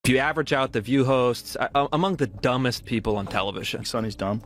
If you average out the View hosts, among the dumbest people on television. Sunny's dumb.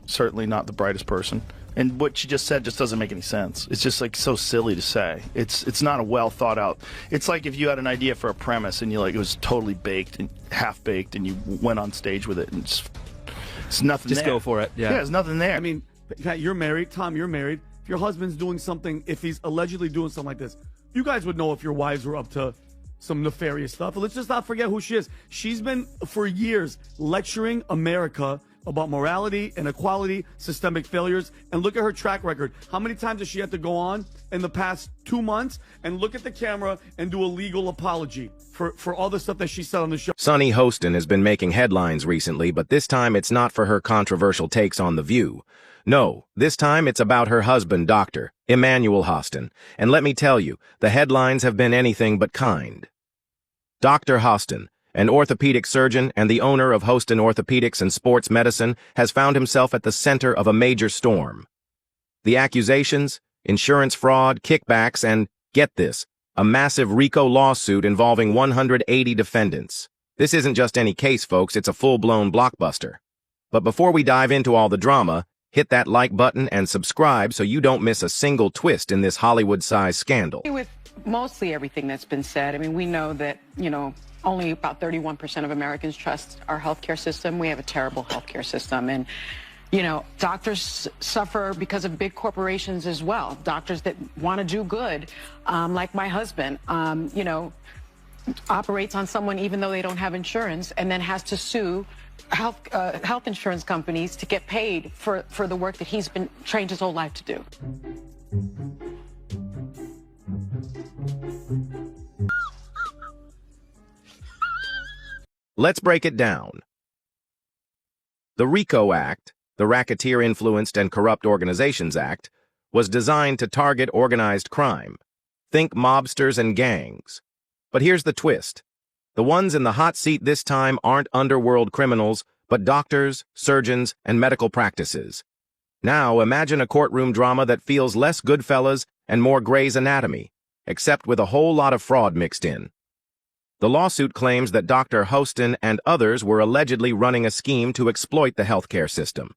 Certainly not the brightest person. And what she just said just doesn't make any sense. It's just like so silly to say. It's not a well thought out. It's like if you had an idea for a premise and it was totally baked and half baked, and you went on stage with it, and it's nothing. Just there. go for it. Yeah, there's nothing there. I mean, Pat, you're married. Tom, you're married. If your husband's doing something, if he's allegedly doing something like this, you guys would know if your wives were up to some nefarious stuff. But let's just not forget who she is. She's been, for years, lecturing America about morality, inequality, systemic failures, and look at her track record. How many times does she have to go on in the past 2 months and look at the camera and do a legal apology for all the stuff that she said on the show? Sunny Hostin has been making headlines recently, but this time it's not for her controversial takes on The View. No, this time it's about her husband, Dr. Emmanuel Hostin. And let me tell you, the headlines have been anything but kind. Dr. Hostin, an orthopedic surgeon and the owner of Hostin Orthopedics and Sports Medicine, has found himself at the center of a major storm. The accusations, insurance fraud, kickbacks, and, get this, a massive RICO lawsuit involving 180 defendants. This isn't just any case, folks, it's a full-blown blockbuster. But before we dive into all the drama, hit that like button and subscribe so you don't miss a single twist in this Hollywood-sized scandal. With mostly everything that's been said, I mean, we know that, only about 31% of Americans trust our healthcare system. We have a terrible healthcare system. And, doctors suffer because of big corporations as well. Doctors that want to do good, like my husband, operates on someone even though they don't have insurance, and then has to sue health insurance companies to get paid for the work that he's been trained his whole life to do. Let's break it down. The RICO Act, the Racketeer Influenced and Corrupt Organizations Act, was designed to target organized crime. Think mobsters and gangs. But here's the twist. The ones in the hot seat this time aren't underworld criminals, but doctors, surgeons, and medical practices. Now imagine a courtroom drama that feels less Goodfellas and more Grey's Anatomy, except with a whole lot of fraud mixed in. The lawsuit claims that Dr. Hostin and others were allegedly running a scheme to exploit the healthcare system.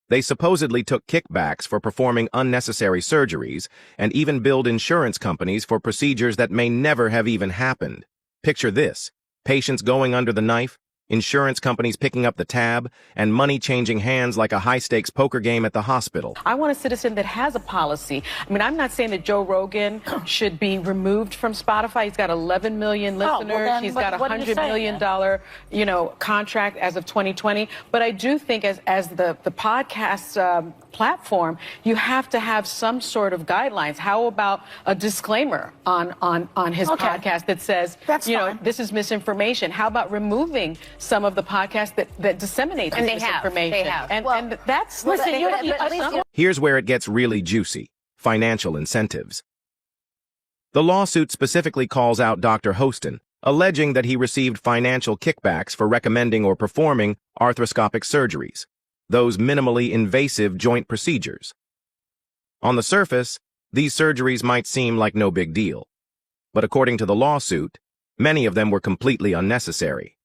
They supposedly took kickbacks for performing unnecessary surgeries and even billed insurance companies for procedures that may never have even happened. Picture this: patients going under the knife, insurance companies picking up the tab, and money changing hands like a high-stakes poker game at the hospital. I want a citizen that has a policy. I mean, I'm not saying that JoeRogan should be removed from Spotify. He's got 11 million listeners. He's got a $100 million, contract as of 2020. But I do think as the podcast platform, you have to have some sort of guidelines. How about a disclaimer on his podcast that says, this is misinformation? How about removing some of the podcasts that disseminate this misinformation? They have. And that's Here's where it gets really juicy: financial incentives. The lawsuit specifically calls out Dr. Hostin, alleging that he received financial kickbacks for recommending or performing arthroscopic surgeries, those minimally invasive joint procedures. On the surface, these surgeries might seem like no big deal, but according to the lawsuit, many of them were completely unnecessary.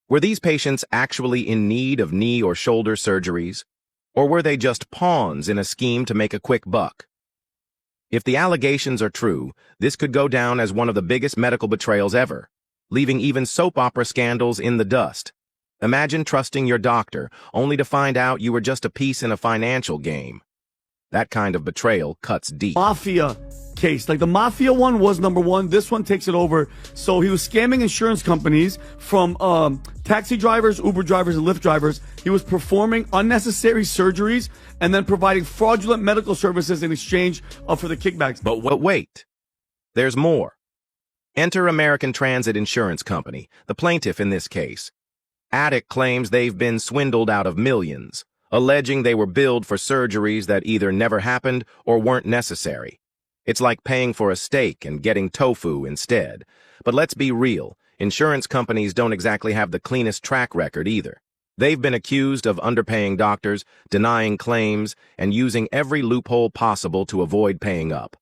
Were these patients actually in need of knee or shoulder surgeries, or were they just pawns in a scheme to make a quick buck? If the allegations are true, this could go down as one of the biggest medical betrayals ever, leaving even soap opera scandals in the dust. Imagine trusting your doctor only to find out you were just a piece in a financial game. That kind of betrayal cuts deep. Mafia case. Like the Mafia one was number one. This one takes it over. So he was scamming insurance companies from taxi drivers, Uber drivers, and Lyft drivers. He was performing unnecessary surgeries and then providing fraudulent medical services in exchange for the kickbacks. But wait. There's more. Enter American Transit Insurance Company, the plaintiff in this case. Attic claims they've been swindled out of millions, alleging they were billed for surgeries that either never happened or weren't necessary. It's like paying for a steak and getting tofu instead. But let's be real, insurance companies don't exactly have the cleanest track record either. They've been accused of underpaying doctors, denying claims, and using every loophole possible to avoid paying up.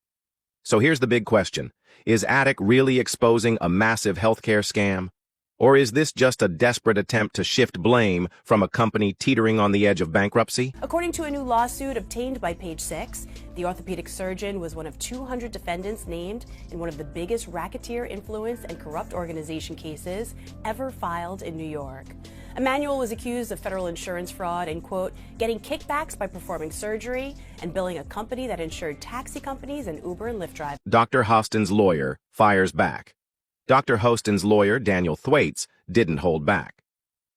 So here's the big question. Is Attic really exposing a massive healthcare scam? Or is this just a desperate attempt to shift blame from a company teetering on the edge of bankruptcy? According to a new lawsuit obtained by Page Six, the orthopedic surgeon was one of 200 defendants named in one of the biggest racketeer influence and corrupt organization cases ever filed in New York. Emmanuel was accused of federal insurance fraud and, quote, getting kickbacks by performing surgery and billing a company that insured taxi companies and Uber and Lyft drivers. Dr. Hostin's lawyer fires back. Dr. Hostin's lawyer, Daniel Thwaites, didn't hold back.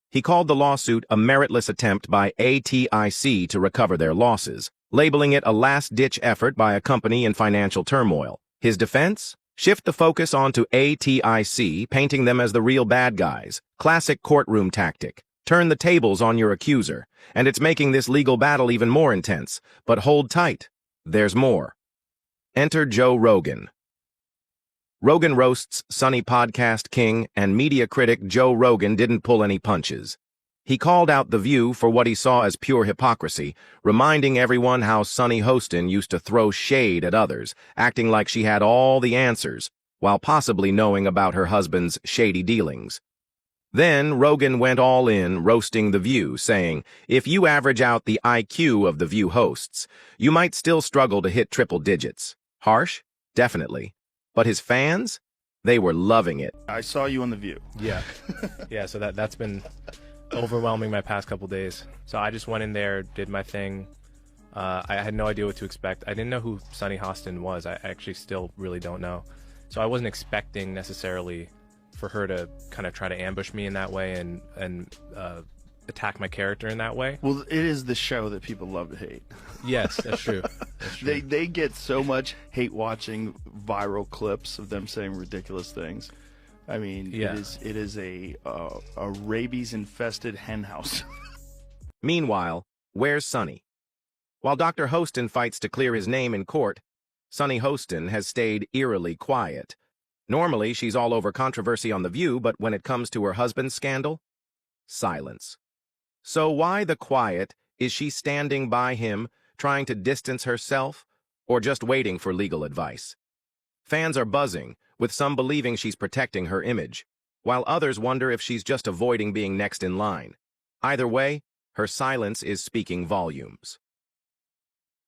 He called the lawsuit a meritless attempt by ATIC to recover their losses, labeling it a last-ditch effort by a company in financial turmoil. His defense? Shift the focus onto ATIC, painting them as the real bad guys. Classic courtroom tactic. Turn the tables on your accuser, and it's making this legal battle even more intense. But hold tight. There's more. Enter Joe Rogan. Rogan roasts Sunny podcast king and media critic Joe Rogan didn't pull any punches. He called out The View for what he saw as pure hypocrisy, reminding everyone how Sunny Hostin used to throw shade at others, acting like she had all the answers, while possibly knowing about her husband's shady dealings. Then Rogan went all in, roasting The View, saying, if you average out the IQ of The View hosts, you might still struggle to hit triple digits. Harsh? Definitely. But his fans? They were loving it. I saw you on The View. Yeah. Yeah, so that's been overwhelming my past couple days. So I just went in there, did my thing. I had no idea what to expect. I didn't know who Sunny Hostin was. I actually still really don't know. So I wasn't expecting necessarily for her to kind of try to ambush me in that way and attack my character in that way. Well, it is the show that people love to hate. Yes, that's true. That's true. They get so much hate watching viral clips of them saying ridiculous things. I mean, yeah. it is a rabies-infested henhouse. Meanwhile, where's Sunny? While Dr. Hostin fights to clear his name in court, Sunny Hostin has stayed eerily quiet. Normally, she's all over controversy on The View, but when it comes to her husband's scandal, silence. So why the quiet? Is she standing by him, trying to distance herself, or just waiting for legal advice? Fans are buzzing, with some believing she's protecting her image, while others wonder if she's just avoiding being next in line. Either way, her silence is speaking volumes.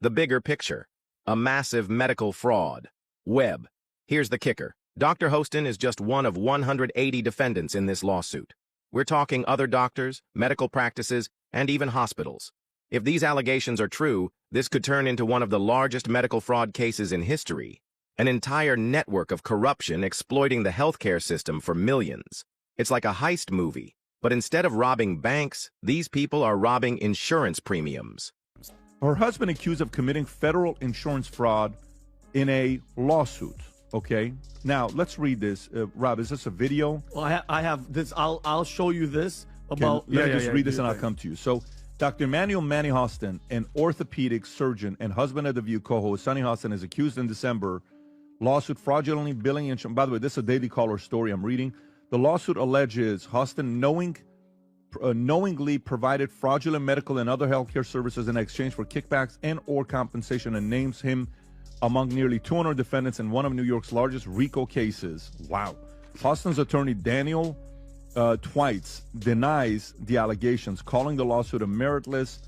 The bigger picture. A massive medical fraud. Web. Here's the kicker. Dr. Hostin is just one of 180 defendants in this lawsuit. We're talking other doctors, medical practices, and even hospitals. If these allegations are true, this could turn into one of the largest medical fraud cases in history. An entire network of corruption exploiting the healthcare system for millions. It's like a heist movie, but instead of robbing banks, these people are robbing insurance premiums. Her husband accused of committing federal insurance fraud in a lawsuit. Okay, now let's read this. Rob, is this a video? Well, I have this. I'll show you this about. Let me just read this and I'll come to you. So, Dr. Emmanuel Manny Hostin, an orthopedic surgeon and husband of The View co-host Sunny Hostin, is accused in December lawsuit fraudulently billing insurance. By the way, this is a Daily Caller story I'm reading. The lawsuit alleges Hostin knowingly provided fraudulent medical and other healthcare services in exchange for kickbacks and or compensation, and names him among nearly 200 defendants in one of New York's largest RICO cases. Wow. Hostin's attorney, Daniel Thwaites, denies the allegations, calling the lawsuit a meritless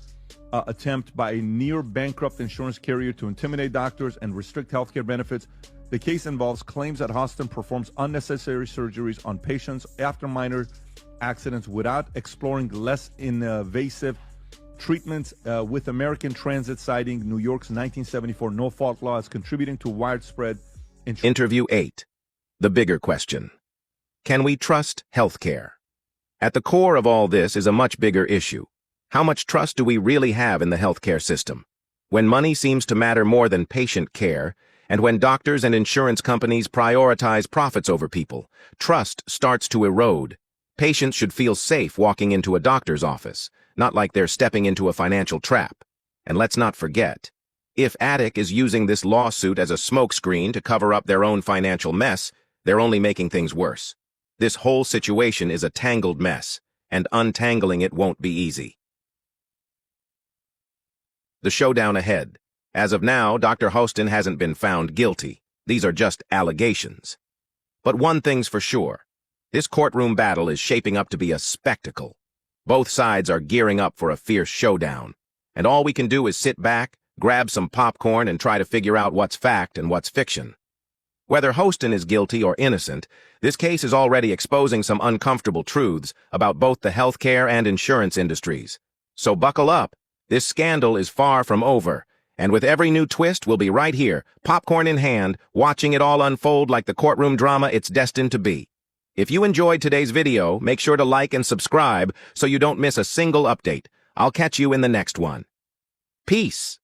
attempt by a near-bankrupt insurance carrier to intimidate doctors and restrict healthcare benefits. The case involves claims that Hostin performs unnecessary surgeries on patients after minor accidents without exploring less invasive treatments, with American Transit citing New York's 1974 no-fault law as contributing to widespread Interview 8. The bigger question. Can we trust healthcare? At the core of all this is a much bigger issue. How much trust do we really have in the healthcare system? When money seems to matter more than patient care, and when doctors and insurance companies prioritize profits over people, trust starts to erode. Patients should feel safe walking into a doctor's office, not like they're stepping into a financial trap. And let's not forget, if ATIC is using this lawsuit as a smokescreen to cover up their own financial mess, they're only making things worse. This whole situation is a tangled mess, and untangling it won't be easy. The showdown ahead. As of now, Dr. Hostin hasn't been found guilty. These are just allegations. But one thing's for sure. This courtroom battle is shaping up to be a spectacle. Both sides are gearing up for a fierce showdown, and all we can do is sit back, grab some popcorn, and try to figure out what's fact and what's fiction. Whether Hostin is guilty or innocent, this case is already exposing some uncomfortable truths about both the healthcare and insurance industries. So buckle up. This scandal is far from over, and with every new twist, we'll be right here, popcorn in hand, watching it all unfold like the courtroom drama it's destined to be. If you enjoyed today's video, make sure to like and subscribe so you don't miss a single update. I'll catch you in the next one. Peace.